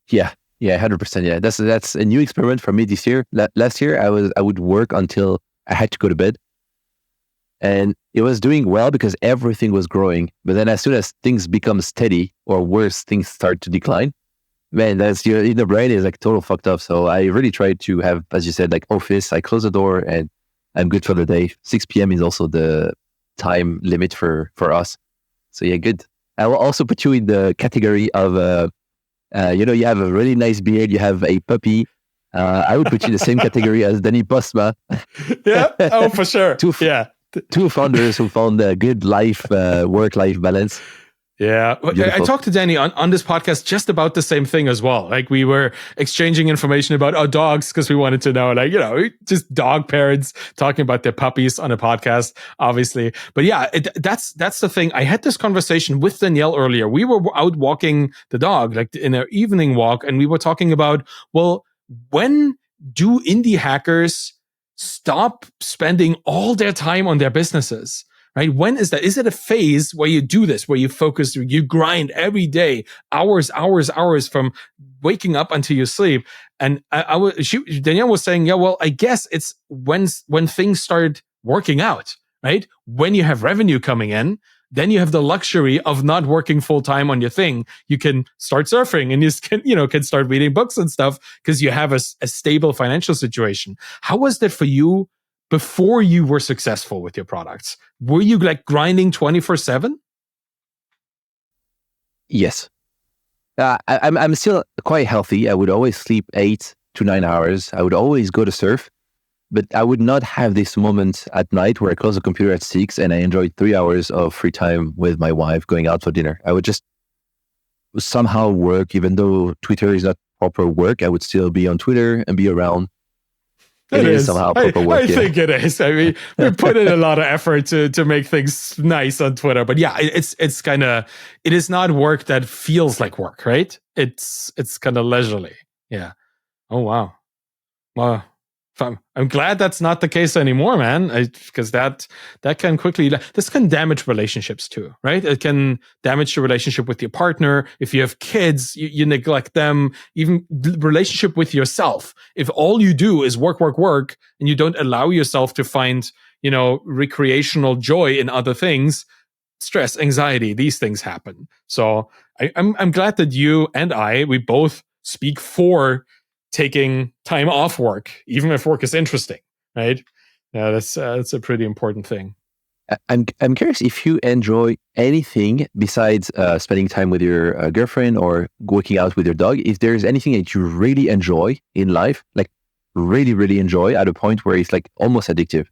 Speaker 2: Yeah, 100%. Yeah, that's a new experiment for me this year. Last year, I would work until I had to go to bed. And it was doing well because everything was growing. But then as soon as things become steady or worse, things start to decline, man, that's in the brain is like total fucked up. So I really try to have, as you said, like office, I close the door and I'm good for the day. 6 p.m. is also the time limit for us. So yeah, good. I will also put you in the category of, you have a really nice beard, you have a puppy. I would put you in the same category as Danny Postma.
Speaker 1: Yeah. Oh, for sure. Yeah.
Speaker 2: Two founders who found a good work-life balance.
Speaker 1: Yeah. I talked to Danny on this podcast just about the same thing as well. Like we were exchanging information about our dogs because we wanted to know, like, just dog parents talking about their puppies on a podcast, obviously. But yeah, that's the thing. I had this conversation with Danielle earlier. We were out walking the dog, like in an evening walk, and we were talking about, well, when do indie hackers stop spending all their time on their businesses? Right? When is that? Is it a phase where you do this, where you focus, you grind every day, hours from waking up until you sleep? And Danielle was saying, yeah, well, I guess it's when things start working out, right? When you have revenue coming in, then you have the luxury of not working full time on your thing. You can start surfing and can start reading books and stuff because you have a stable financial situation. How was that for you before you were successful with your products? Were you like grinding 24/7?
Speaker 2: Yes. I'm still quite healthy. I would always sleep 8 to 9 hours. I would always go to surf, but I would not have this moment at night where I close the computer at 6 and I enjoyed 3 hours of free time with my wife going out for dinner. I would just somehow work, even though Twitter is not proper work. I would still be on Twitter and be around.
Speaker 1: It is somehow
Speaker 2: proper work.
Speaker 1: I think it is. I mean, we put in a lot of effort to make things nice on Twitter, but yeah, it's kind of, it is not work that feels like work, right? It's kind of leisurely. Yeah. Oh wow. Wow. I'm glad that's not the case anymore, man. Because that can quickly, this can damage relationships too, right? It can damage your relationship with your partner. If you have kids, you neglect them. Even relationship with yourself. If all you do is work, and you don't allow yourself to find, recreational joy in other things, stress, anxiety, these things happen. So I'm glad that you and we both speak for taking time off work, even if work is interesting, right? Yeah, that's a pretty important thing.
Speaker 2: I'm curious if you enjoy anything besides spending time with your girlfriend or working out with your dog. If there's anything that you really enjoy in life, like really, really enjoy at a point where it's like almost addictive.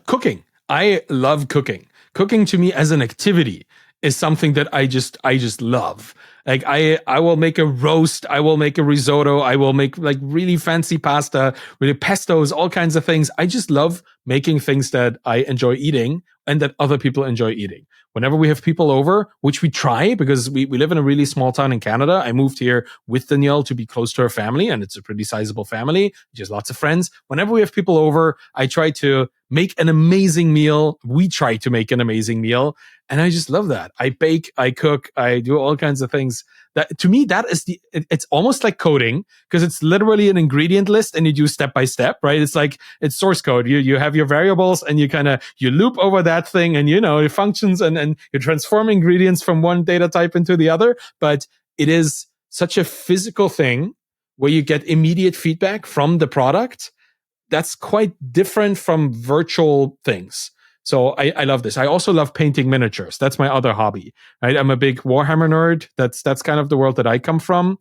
Speaker 1: Cooking. I love cooking. Cooking to me as an activity is something that I just love. Like I will make a roast, I will make a risotto, I will make like really fancy pasta, really pestos, all kinds of things. I just love making things that I enjoy eating and that other people enjoy eating. Whenever we have people over, which we try because we live in a really small town in Canada. I moved here with Danielle to be close to her family, and it's a pretty sizable family. She has lots of friends. Whenever we have people over, I try to make an amazing meal. We try to make an amazing meal. And I just love that. I bake, I cook, I do all kinds of things. That to me, that is it's almost like coding because it's literally an ingredient list and you do step by step, right? It's like, it's source code. You have your variables and you loop over that thing and it functions and you transform ingredients from one data type into the other. But it is such a physical thing where you get immediate feedback from the product. That's quite different from virtual things. So I love this. I also love painting miniatures. That's my other hobby, right? I'm a big Warhammer nerd. That's kind of the world that I come from,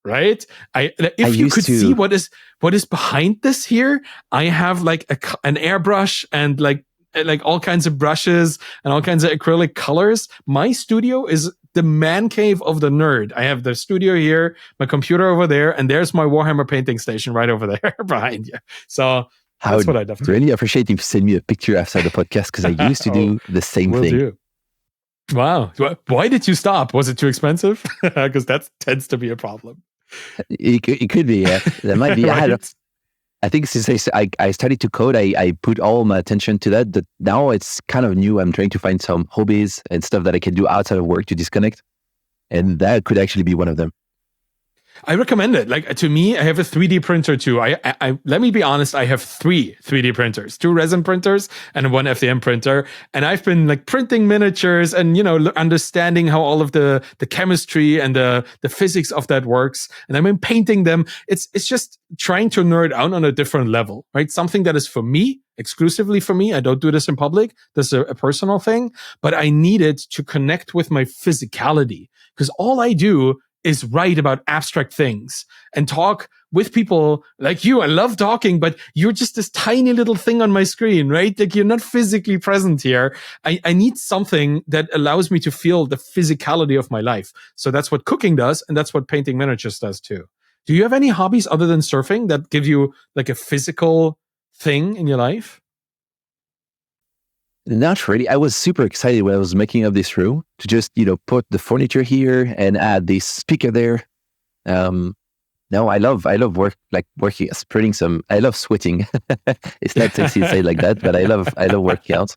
Speaker 1: right? If you could see what is behind this here, I have like an airbrush and like all kinds of brushes and all kinds of acrylic colors. My studio is the man cave of the nerd. I have the studio here, my computer over there, and there's my Warhammer painting station right over there behind you. So that's what I'd love to
Speaker 2: really appreciate if you send me a picture after the podcast because I used to do the same thing.
Speaker 1: Do. Wow. Why did you stop? Was it too expensive? Because that tends to be a problem.
Speaker 2: It could be, yeah. That might be. Right? I think since I started to code, I put all my attention to that. But now it's kind of new. I'm trying to find some hobbies and stuff that I can do outside of work to disconnect. And that could actually be one of them.
Speaker 1: I recommend it. Like, to me, I have a 3D printer too. I let me be honest, I have 3 3D printers, 2 resin printers and 1 FDM printer. And I've been like printing miniatures and, understanding how all of the chemistry and the physics of that works. And I've been painting them. It's just trying to nerd out on a different level, right? Something that is for me, exclusively for me. I don't do this in public. This is a personal thing, but I need it to connect with my physicality because all I do is write about abstract things and talk with people like you. I love talking, but you're just this tiny little thing on my screen, right? Like you're not physically present here. I need something that allows me to feel the physicality of my life. So that's what cooking does, and that's what painting miniatures does too. Do you have any hobbies other than surfing that give you like a physical thing in your life?
Speaker 2: Not really. I was super excited when I was making up this room to just, put the furniture here and add this speaker there. No, I love working, spreading some, I love sweating. It's not sexy to say like that, but I love working out.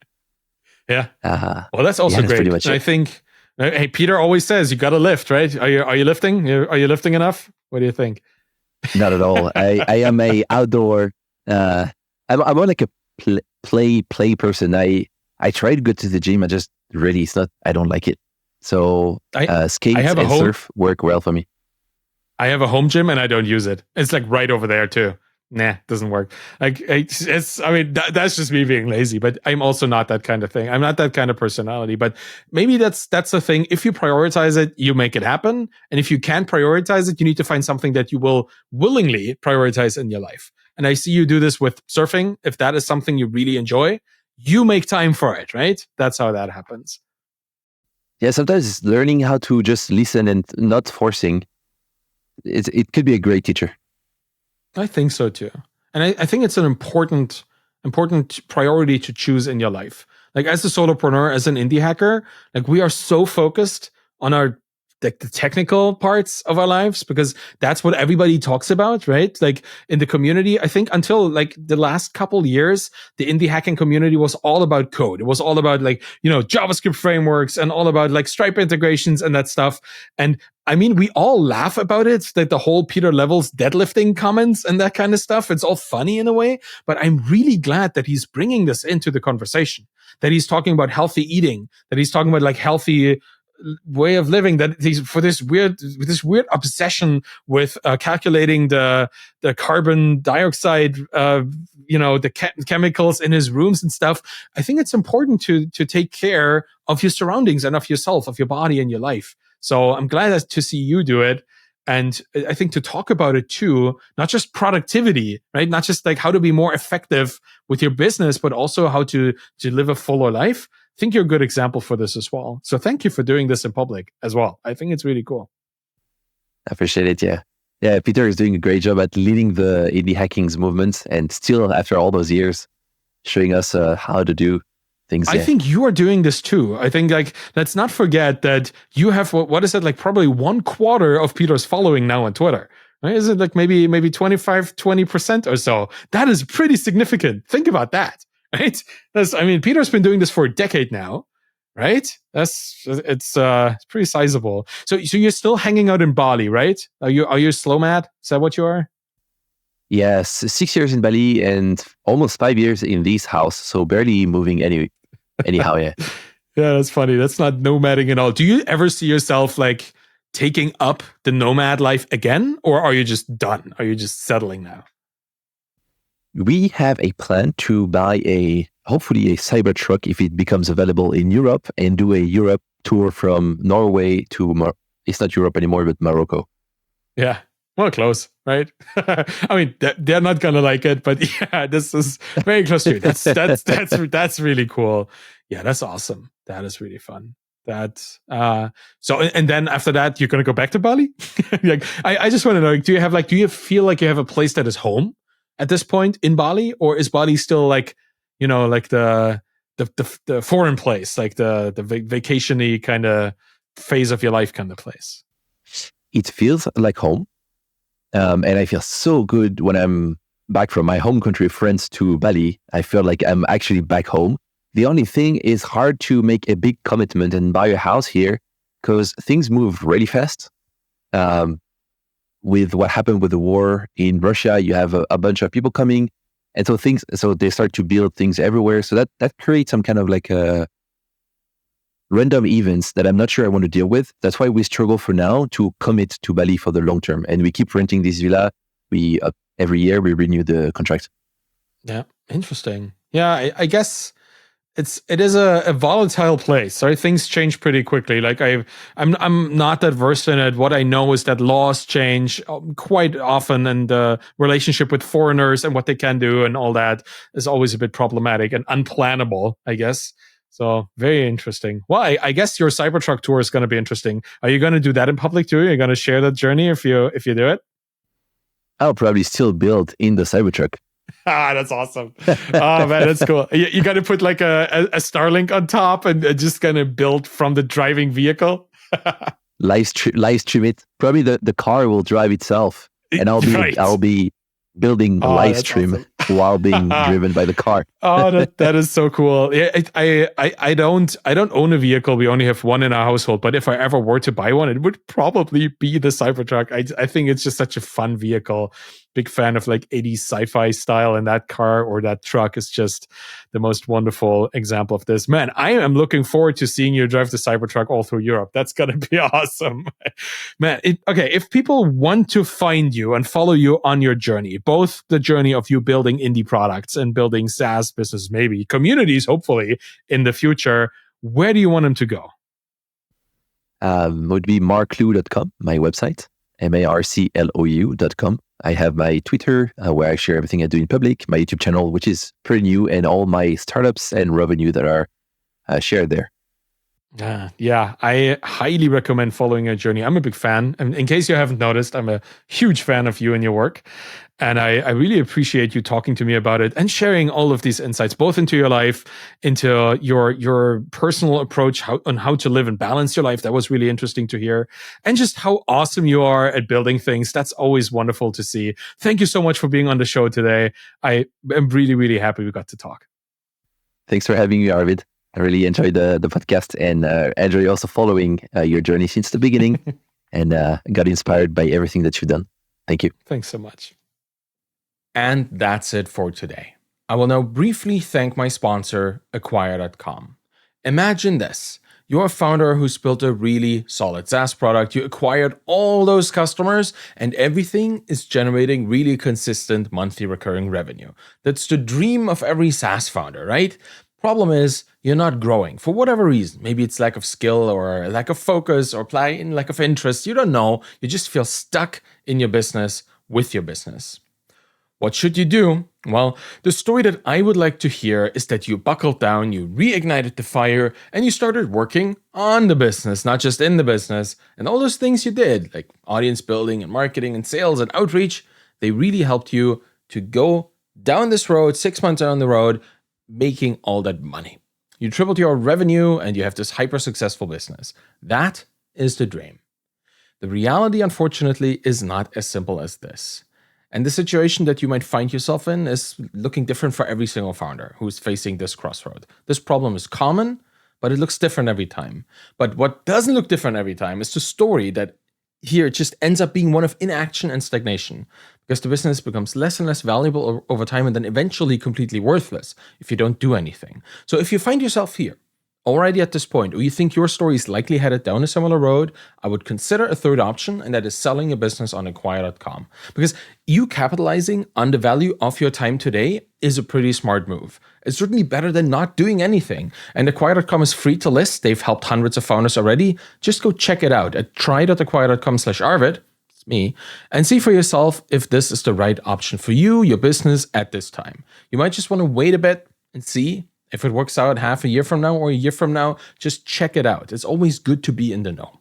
Speaker 1: Yeah. Well, that's also
Speaker 2: that's
Speaker 1: great.
Speaker 2: much
Speaker 1: I think, hey, Peter always says you got to lift, right? Are you lifting? Are you lifting enough? What do you think?
Speaker 2: Not at all. I am a outdoor, I'm more like a play person. I try to go to the gym. I don't like it. So skates and surf work well for me.
Speaker 1: I have a home gym and I don't use it. It's like right over there too. Nah, doesn't work. Like that's just me being lazy, but I'm also not that kind of thing. I'm not that kind of personality, but maybe that's the thing. If you prioritize it, you make it happen. And if you can't prioritize it, you need to find something that you will willingly prioritize in your life. And I see you do this with surfing. If that is something you really enjoy, you make time for it, right? That's how that happens.
Speaker 2: Yeah, sometimes it's learning how to just listen and not forcing. It could be a great teacher.
Speaker 1: I think so too. And I think it's an important priority to choose in your life. Like as a solopreneur, as an indie hacker, like we are so focused on our the technical parts of our lives because that's what everybody talks about, right? Like in the community, I think until like the last couple years, the indie hacking community was all about code. It was all about like, JavaScript frameworks and all about like Stripe integrations and that stuff. And I mean, we all laugh about it, like the whole Peter Levels deadlifting comments and that kind of stuff. It's all funny in a way, but I'm really glad that he's bringing this into the conversation, that he's talking about healthy eating, that he's talking about like healthy way of living, that he's for this weird obsession with calculating the carbon dioxide, the chemicals in his rooms and stuff. I think it's important to take care of your surroundings and of yourself, of your body and your life. So I'm glad to see you do it. And I think to talk about it too, not just productivity, right? Not just like how to be more effective with your business, but also how to live a fuller life. I think you're a good example for this as well. So thank you for doing this in public as well. I think it's really cool.
Speaker 2: I appreciate it. Yeah. Yeah. Peter is doing a great job at leading the indie hackings movement and still after all those years showing us how to do things.
Speaker 1: I think you are doing this too. I think like, let's not forget that you have, what is it? Like probably 1/4 of Peter's following now on Twitter. Right? Is it like maybe 20% or so? That is pretty significant. Think about that. Right? Peter's been doing this for a decade now, right? It's pretty sizable. So you're still hanging out in Bali, right? Are you slow mad? Is that what you are?
Speaker 2: Yes, 6 years in Bali and almost 5 years in this house. So barely moving anyhow, yeah.
Speaker 1: Yeah, that's funny. That's not nomading at all. Do you ever see yourself like taking up the nomad life again, or are you just done? Are you just settling now?
Speaker 2: We have a plan to buy hopefully a cyber truck if it becomes available in Europe and do a Europe tour from Norway to, it's not Europe anymore, but Morocco.
Speaker 1: Yeah, well, close, right? I mean, they're not going to like it, but yeah, this is very close to it. That's really cool. Yeah, that's awesome. That is really fun. And then after that, you're going to go back to Bali? Like, I just want to know, do you feel like you have a place that is home at this point in Bali, or is Bali still like, like the foreign place, like the vacation-y kind of phase of your life kind of place?
Speaker 2: It feels like home. And I feel so good when I'm back from my home country, France, to Bali. I feel like I'm actually back home. The only thing is hard to make a big commitment and buy a house here because things move really fast. With what happened with the war in Russia, you have a bunch of people coming. And so they start to build things everywhere. So that creates some kind of like random events that I'm not sure I want to deal with. That's why we struggle for now to commit to Bali for the long term. And we keep renting this villa. Every year we renew the contract.
Speaker 1: Yeah, interesting. Yeah, I guess it is a volatile place. Right, things change pretty quickly. Like I'm not that versed in it. What I know is that laws change quite often, and the relationship with foreigners and what they can do and all that is always a bit problematic and unplannable, I guess. So very interesting. Well, I guess your Cybertruck tour is going to be interesting. Are you going to do that in public too? Are you going to share that journey if you do it?
Speaker 2: I'll probably still build in the Cybertruck.
Speaker 1: That's awesome. Oh man, that's cool. You got to put like a Starlink on top and just kind of build from the driving vehicle.
Speaker 2: live stream it. Probably the car will drive itself, and I'll be building a live stream while being driven by the car.
Speaker 1: That is so cool. Yeah, I don't own a vehicle. We only have one in our household. But if I ever were to buy one, it would probably be the Cybertruck. I think it's just such a fun vehicle. Big fan of like 80s sci-fi style, and that car or that truck is just the most wonderful example of this. Man, I am looking forward to seeing you drive the Cybertruck all through Europe. That's gonna be awesome. Man, okay, if people want to find you and follow you on your journey, both the journey of you building indie products and building SaaS business, maybe communities, hopefully in the future, where do you want them to go?
Speaker 2: Would be marclou.com, my website, marclou.com. I have my Twitter where I share everything I do in public, my YouTube channel, which is pretty new, and all my startups and revenue that are shared there.
Speaker 1: Yeah, I highly recommend following your journey. I'm a big fan. And in case you haven't noticed, I'm a huge fan of you and your work. And I really appreciate you talking to me about it and sharing all of these insights, both into your life, into your personal approach on how to live and balance your life. That was really interesting to hear. And just how awesome you are at building things. That's always wonderful to see. Thank you so much for being on the show today. I am really, really happy we got to talk.
Speaker 2: Thanks for having me, Arvid. I really enjoyed the podcast, and enjoy also following your journey since the beginning and got inspired by everything that you've done. Thank you.
Speaker 1: Thanks so much. And that's it for today. I will now briefly thank my sponsor, Acquire.com. Imagine this. You're a founder who's built a really solid SaaS product. You acquired all those customers, and everything is generating really consistent monthly recurring revenue. That's the dream of every SaaS founder, right? Problem is, you're not growing for whatever reason. Maybe it's lack of skill or lack of focus or lack of interest. You don't know. You just feel stuck in your business with your business. What should you do? Well, the story that I would like to hear is that you buckled down, you reignited the fire, and you started working on the business, not just in the business. And all those things you did, like audience building and marketing and sales and outreach, they really helped you to go down this road, 6 months down the road, making all that money. You tripled your revenue and you have this hyper successful business. That is the dream. The reality, unfortunately, is not as simple as this. And the situation that you might find yourself in is looking different for every single founder who's facing this crossroad. This problem is common, but it looks different every time. But what doesn't look different every time is the story that here it just ends up being one of inaction and stagnation, because the business becomes less and less valuable over time and then eventually completely worthless if you don't do anything. So if you find yourself here already at this point, or you think your story is likely headed down a similar road, I would consider a third option, and that is selling your business on Acquire.com. Because you capitalizing on the value of your time today is a pretty smart move. It's certainly better than not doing anything. And Acquire.com is free to list. They've helped hundreds of founders already. Just go check it out at try.acquire.com/Arvid, it's me, and see for yourself if this is the right option for you, your business at this time. You might just want to wait a bit and see if it works out half a year from now or a year from now. Just check it out. It's always good to be in the know.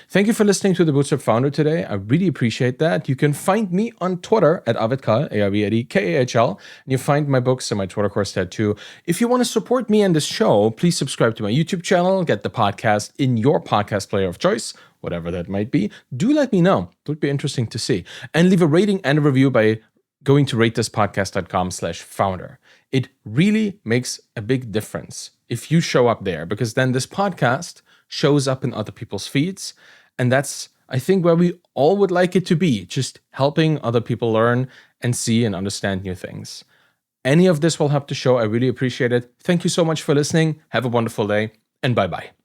Speaker 1: Thank you for listening to The Bootstrap Founder today. I really appreciate that. You can find me on Twitter at ArvidKahl, ARVIDKAHL, and you find my books and my Twitter course there too. If you want to support me and this show, please subscribe to my YouTube channel, get the podcast in your podcast player of choice, whatever that might be. Do let me know. It would be interesting to see. And leave a rating and a review by going to ratethispodcast.com/founder. It really makes a big difference if you show up there, because then this podcast shows up in other people's feeds. And that's, I think, where we all would like it to be, just helping other people learn and see and understand new things. Any of this will help the show. I really appreciate it. Thank you so much for listening. Have a wonderful day, and bye-bye.